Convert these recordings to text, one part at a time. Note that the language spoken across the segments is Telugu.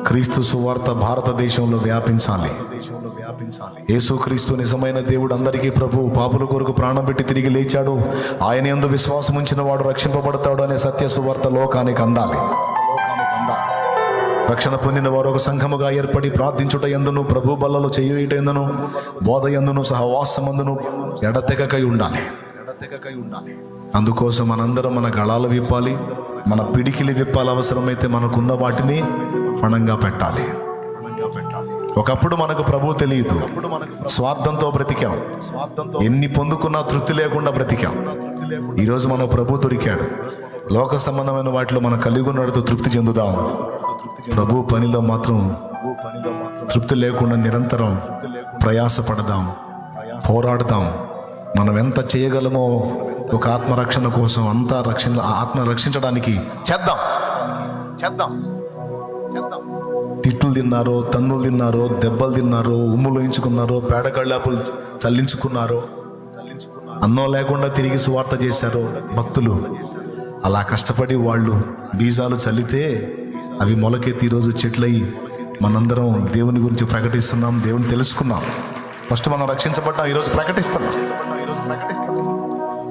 క్రీస్తు సువార్త భారతదేశంలో వ్యాపించాలి. యేసుక్రీస్తు నిజమైన దేవుడు, అందరికీ ప్రభు, పాపుల కొరకు ప్రాణం పెట్టి తిరిగి లేచాడు, ఆయన యందు విశ్వాసం ఉంచిన వాడు రక్షింపబడతాడు అనే సత్య సువార్త లోకానికి అందాలి. రక్షణ పొందిన వారు ఒక సంఘముగా ఏర్పడి ప్రార్థించుట యందును, ప్రభు బల్లలో చేయుట యందును, బోధ యందును, సహవాసమందును ఎడతెగకై ఉండాలి. అందుకోసం మనందరం మన గళాలు విప్పాలి, మన పిడికిలి విప్పాలి. అవసరమైతే మనకున్న వాటిని పణంగా పెట్టాలి. ఒకప్పుడు మనకు ప్రభు తెలియదు, స్వార్థంతో బ్రతికాం, ఎన్ని పొందుకున్నా తృప్తి లేకుండా బ్రతికాం. ఈరోజు మన ప్రభు దొరికాడు. లోక సంబంధమైన వాటిలో మనం కలిగి ఉన్నట్టు తృప్తి చెందుదాం. ప్రభు పనిలో మాత్రం తృప్తి లేకుండా నిరంతరం ప్రయాసపడదాం, పోరాడదాం. మనం ఎంత చేయగలమో ఒక ఆత్మరక్షణ కోసం, అంతా ఆత్మ రక్షించడానికి చేద్దాం. తిట్లు తిన్నారో, తన్నులు తిన్నారో, దెబ్బలు తిన్నారో, ఉమ్ములు వేయించుకున్నారో, పేడకళ్ళాపులు చల్లించుకున్నారో, అన్నం లేకుండా తిరిగి సువార్త చేశారో భక్తులు. అలా కష్టపడి వాళ్ళు బీజాలు చల్లితే అవి మొలకెత్తి ఈరోజు చెట్లయి మనందరం దేవుని గురించి ప్రకటిస్తున్నాం, దేవుని తెలుసుకున్నాం. ఫస్ట్ మనం రక్షించబడ్డాం, ఈరోజు ప్రకటిస్తున్నాం.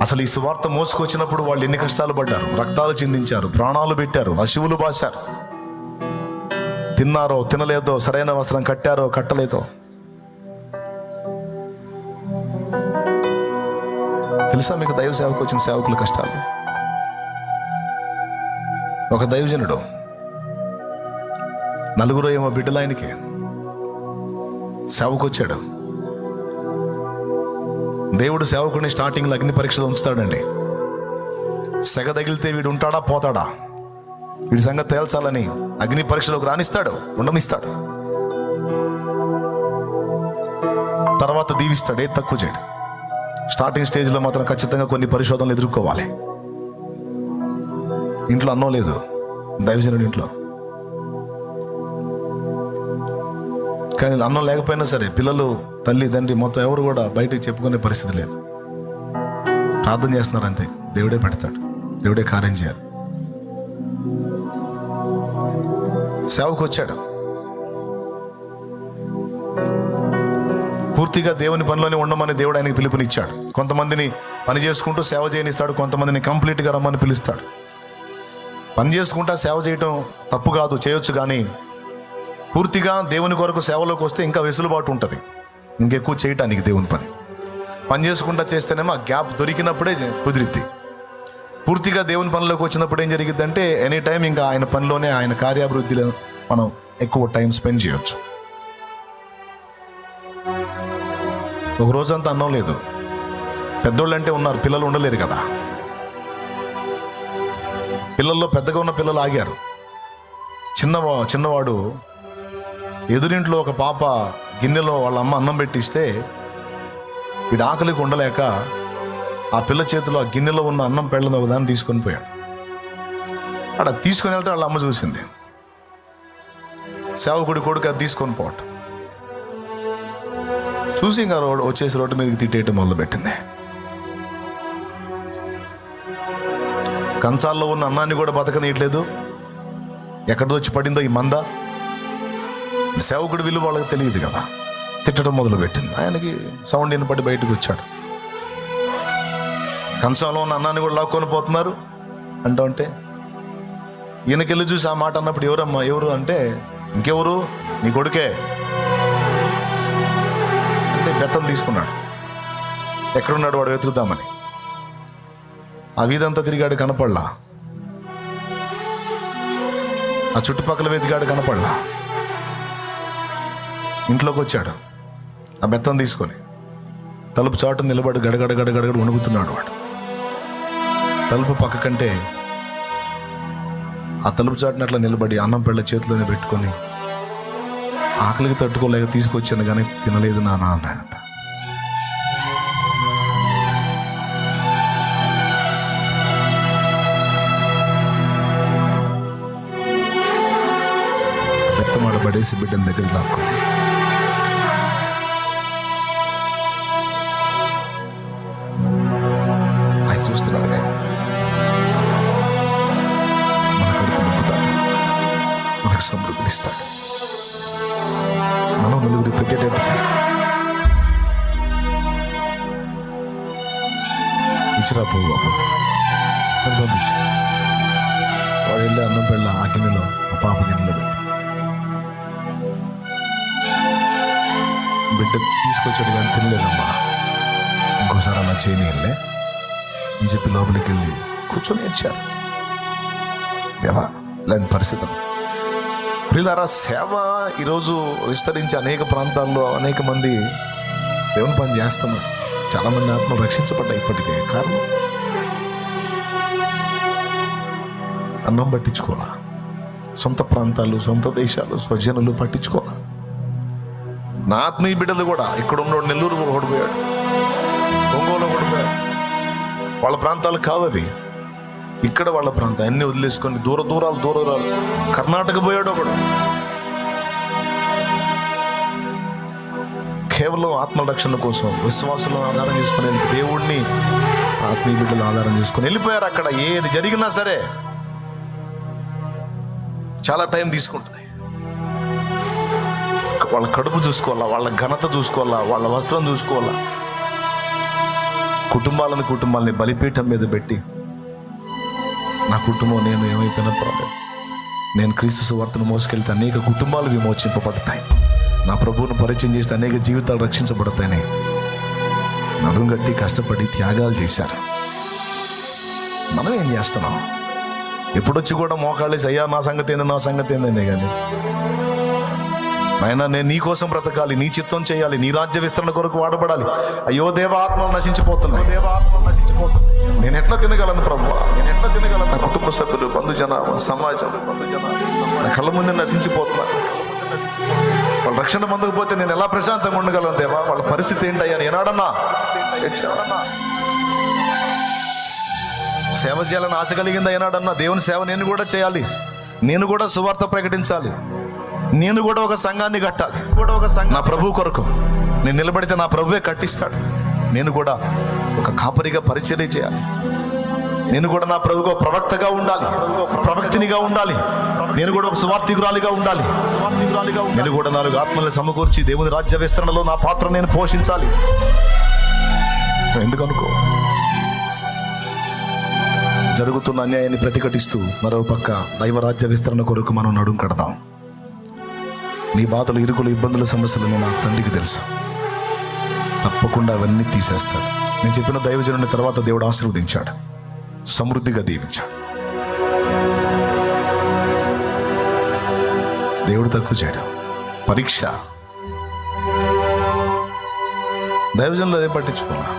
అసలు ఈ సువార్త మోసుకొచ్చినప్పుడు వాళ్ళు ఎన్ని కష్టాలు పడ్డారు, రక్తాలు చిందించారు, ప్రాణాలు పెట్టారు, అశువులు బాశారు, తిన్నారో తినలేదో, సరైన వస్త్రం కట్టారో కట్టలేదో. తెలుసా మీకు దైవ సేవకు వచ్చిన సేవకుల కష్టాలు? ఒక దైవజనుడు, నలుగురు ఏమో బిడ్డలు ఆయనకి, సేవకు వచ్చాడు. దేవుడు సేవకుడిని స్టార్టింగ్లో అగ్ని పరీక్షలో ఉంచుతాడండి. సెగ తగిలితే వీడు ఉంటాడా పోతాడా, వీడి సంగతి తేల్చాలని అగ్ని పరీక్షలోకి రానిస్తాడు, ఉండనిస్తాడు. తర్వాత దీవిస్తాడు, ఏది తక్కువ చేయడు. స్టార్టింగ్ స్టేజ్లో మాత్రం ఖచ్చితంగా కొన్ని పరిశోధనలు ఎదుర్కోవాలి. ఇంట్లో అన్నం లేదు దైవజనుడి ఇంట్లో, కానీ అన్నం లేకపోయినా సరే పిల్లలు, తల్లి, తండ్రి మొత్తం ఎవరు కూడా బయటికి చెప్పుకునే పరిస్థితి లేదు. ప్రార్థన చేస్తున్నారు అంతే, దేవుడే పెడతాడు, దేవుడే కార్యం చేయాలి. సేవకు వచ్చాడు, పూర్తిగా దేవుని పనిలోనే ఉండమని దేవుడు ఆయనకి పిలుపునిచ్చాడు. కొంతమందిని పని చేసుకుంటూ సేవ చేయనిస్తాడు, కొంతమందిని కంప్లీట్గా రమ్మని పిలుస్తాడు. పని చేసుకుంటా సేవ చేయటం తప్పు కాదు, చేయొచ్చు. కానీ పూర్తిగా దేవుని కొరకు సేవలోకి వస్తే ఇంకా వెసులుబాటు ఉంటుంది, ఇంకెక్కువ చేయటానికి. దేవుని పని చేసుకుంటా చేస్తేనేమో ఆ గ్యాప్ దొరికినప్పుడే కుదిరిద్ది. పూర్తిగా దేవుని పనిలోకి వచ్చినప్పుడు ఏం జరిగిద్దంటే ఎనీ టైం ఇంకా ఆయన పనిలోనే, ఆయన కార్యాభివృద్ధిలో మనం ఎక్కువ టైం స్పెండ్ చేయొచ్చు. ఒక రోజంతా అన్నం లేదు. పెద్దోళ్ళు అంటే ఉన్నారు, పిల్లలు ఉండలేరు కదా. పిల్లల్లో పెద్దగా ఉన్న పిల్లలు ఆగారు. చిన్నవాడు ఎదురింట్లో ఒక పాప గిన్నెలో వాళ్ళ అమ్మ అన్నం పెట్టిస్తే వీడు ఆకలికి ఉండలేక ఆ పిల్ల చేతిలో ఆ గిన్నెలో ఉన్న అన్నం పెళ్ళని ఒకదాన్ని తీసుకొని పోయాడు. అక్కడ తీసుకొని వెళ్తే వాళ్ళ అమ్మ చూసింది. సేవకుడి కొడుకు అది తీసుకొని పోవటం చూసి ఇంకా వచ్చేసి రోడ్డు మీదకి తిట్టేయటం మొదలుపెట్టింది. కంచాల్లో ఉన్న అన్నాన్ని కూడా బతకనీయట్లేదు. ఎక్కడితో వచ్చి పడిందో ఈ మంద. సేవకుడి విలువ వాళ్ళకి తెలియదు కదా. తిట్టడం మొదలుపెట్టింది. ఆయనకి సౌండ్ వినపడి బయటకు వచ్చాడు. కంచంలో ఉన్న అన్నాన్ని కూడా లాక్కొని పోతున్నారు అంటే ఈయనకెళ్ళి చూసి ఆ మాట అన్నప్పుడు ఎవరమ్మా, ఎవరు అంటే ఇంకెవరు, నీ కొడుకే అంటే బెత్తం తీసుకున్నాడు. ఎక్కడున్నాడు వాడు వెతుకుదామని ఆ వీధంతా తిరిగాడు, కనపడలా. ఆ చుట్టుపక్కల వెతికాడు, కనపడలా. ఇంట్లోకి వచ్చాడు ఆ బెత్తం తీసుకొని. తలుపు చాటు నిలబడి గడగడ గడగడ వణుకుతున్నాడు వాడు. తలుపు పక్క కంటే ఆ తలుపు చాటుని అట్లా నిలబడి అన్నం పెళ్ళ చేతిలోనే పెట్టుకొని ఆకలికి తట్టుకోలేక తీసుకొచ్చాను కానీ తినలేదు నాన్న అన్నాడంట. బెత్తమాడబడేసి బిడ్డని దగ్గరికి లాక్కొని ఆయన చూస్తున్నాడుగా. మన కడుపు నింపుతాడు, మనకు సమృద్ధినిస్తాడు. మనం నలుగురు పెట్టేటట్టు చేస్తాం. ఇచ్చిరా పువ్వు అప్పుడు పంపించు. వాడు వెళ్ళి అన్నం పెళ్ళ ఆ గిన్నెలో, ఆ పాప గిన్నెలో పెట్టి బిడ్డ తీసుకొచ్చాడు కానీ తినలేదమ్మా. ఇంకోసారి అలా చేయనీయలే అని చెప్పి లోపలికి వెళ్ళి కూర్చొని ఏడ్చారు. దేవా, ఇలాంటి పరిస్థితి. ప్రియులారా, సేవ ఈరోజు విస్తరించి అనేక ప్రాంతాల్లో అనేక మంది దేవుని పని చేస్తున్నారు. చాలామంది ఆత్మలు రక్షించబడ్డాయి ఇప్పటికే. కారణం అన్నం పట్టించుకోవాలా, సొంత ప్రాంతాలు, సొంత దేశాలు, స్వజనులు పట్టించుకోవాలా. నా ఆత్మీయ బిడ్డలు కూడా ఇక్కడ ఉన్నోడు నెల్లూరు ఓడిపోయాడు, ఒంగోలు ఓడిపోయాడు. వాళ్ళ ప్రాంతాలు కావవి, ఇక్కడ వాళ్ళ ప్రాంతం అన్ని వదిలేసుకొని దూరాలు కర్ణాటక పోయాడు ఒకడు. కేవలం ఆత్మ రక్షణ కోసం విశ్వాసులను ఆధారం చేసుకుని, దేవుణ్ణి ఆత్మీయ బిడ్డలు ఆధారం చేసుకుని వెళ్ళిపోయారు. అక్కడ ఏది జరిగినా సరే చాలా టైం తీసుకుంటుంది. వాళ్ళ కడుపు చూసుకోవాలా, వాళ్ళ ఘనత చూసుకోవాలా, వాళ్ళ వస్త్రం చూసుకోవాలా. కుటుంబాలని బలిపీఠం మీద పెట్టి, నా కుటుంబం నేను ఏమైపోయినా పర్వాలేదు, నేను క్రీస్తు సువార్తను మోసుకెళ్తే అనేక కుటుంబాలు విమోచింపబడతాయి, నా ప్రభువును పరిచయం చేస్తే అనేక జీవితాలు రక్షించబడతాయని నడుం గట్టి కష్టపడి త్యాగాలు చేశారు. మనం ఏం చేస్తున్నాం? ఎప్పుడొచ్చి కూడా మోకాళ్ళేసి అయ్యా నా సంగతి ఏందనే కానీ, అయినా నేను నీ కోసం బ్రతకాలి, నీ చిత్తం చేయాలి, నీ రాజ్య విస్తరణ కొరకు వాడబడాలి. అయ్యో దేవా, ఆత్మలు నశించిపోతున్నాయి, నేను ఎట్లా తినగలను ప్రభువా? నా కుటుంబ సభ్యులు, బంధుజన, సమాజం నా కళ్ళ ముందే నశించిపోతున్నారు. వాళ్ళు రక్షణ పొందకపోతే నేను ఎలా ప్రశాంతంగా ఉండగలను దేవా? వాళ్ళ పరిస్థితి ఏంటయ్యా? ఏనాడన్నా సేవ చేయాలని ఆశ కలిగిందా? ఏనాడన్నా దేవుని సేవ నేను కూడా చేయాలి, నేను కూడా సువార్త ప్రకటించాలి, నేను కూడా ఒక సంఘాన్ని కట్టాలి, నా ప్రభు కొరకు నేను నిలబడితే నా ప్రభువే కట్టిస్తాడు. నేను కూడా ఒక కాపరిగా పరిచర్య చేయాలి, నేను కూడా నా ప్రభువు ప్రవక్తగా ఉండాలి, ప్రవక్తినిగా ఉండాలి, నేను కూడా ఒక సువార్థికురాలిగా ఉండాలి, నేను కూడా 4 ఆత్మల్ని సమకూర్చి దేవుని రాజ్య విస్తరణలో నా పాత్ర నేను పోషించాలి. ఎందుకనుకో జరుగుతున్న అన్యాయాన్ని ప్రతిఘటిస్తూ మరో పక్క దైవరాజ్య విస్తరణ కొరకు మనం నడుం కడదాం. నీ బాధలు, ఇరుకులు, ఇబ్బందుల, సమస్యలను నా తండ్రికి తెలుసు. తప్పకుండా అవన్నీ తీసేస్తాడు. నేను చెప్పిన దైవజనుని తర్వాత దేవుడు ఆశీర్వదించాడు, సమృద్ధిగా దీవించాడు. దేవుడు తక్కువ చేయడం పరీక్ష. దైవజనులు అదే పట్టించుకోవాలా.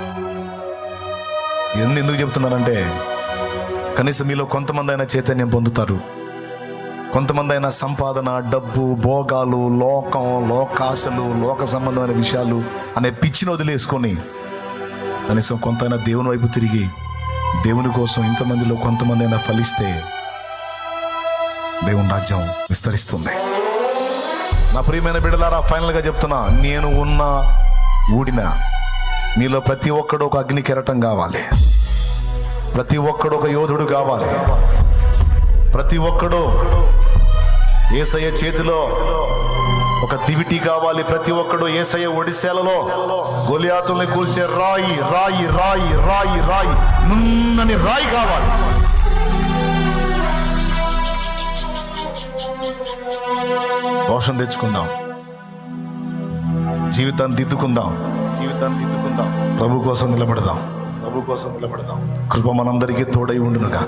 ఎందుకు చెప్తున్నానంటే, కనీసం మీలో కొంతమంది అయినా చైతన్యం పొందుతారు, కొంతమంది అయినా సంపాదన, డబ్బు, భోగాలు, లోకం, లోకాశలు, లోక సంబంధమైన విషయాలు అనే పిచ్చిని వదిలేసుకొని కనీసం కొంతైనా దేవుని వైపు తిరిగి దేవుని కోసం ఇంతమందిలో కొంతమంది అయినా ఫలిస్తే దేవుని రాజ్యం విస్తరిస్తుంది. నా ప్రియమైన బిడ్డలారా, ఫైనల్గా చెప్తున్నా, నేను ఉన్నా ఊడినా మీలో ప్రతి ఒక్కడు ఒక అగ్ని కెరటం కావాలి, ప్రతి ఒక్కడు ఒక యోధుడు కావాలి, ప్రతి ఒక్కడు యేసయ్య చేతిలో ఒక దివిటి కావాలి, ప్రతి ఒక్కడు యేసయ్య ఒడిశాలలో గొలియాతుల్ని కూల్చే రాయి రాయి రాయి రాయి రాయి నున్నని రాయి కావాలి. రోషం తెచ్చుకుందాం, జీవితాన్ని దిద్దుకుందాం, ప్రభు కోసం నిలబడదాం, కృప మనందరికీ తోడై ఉండునుగా.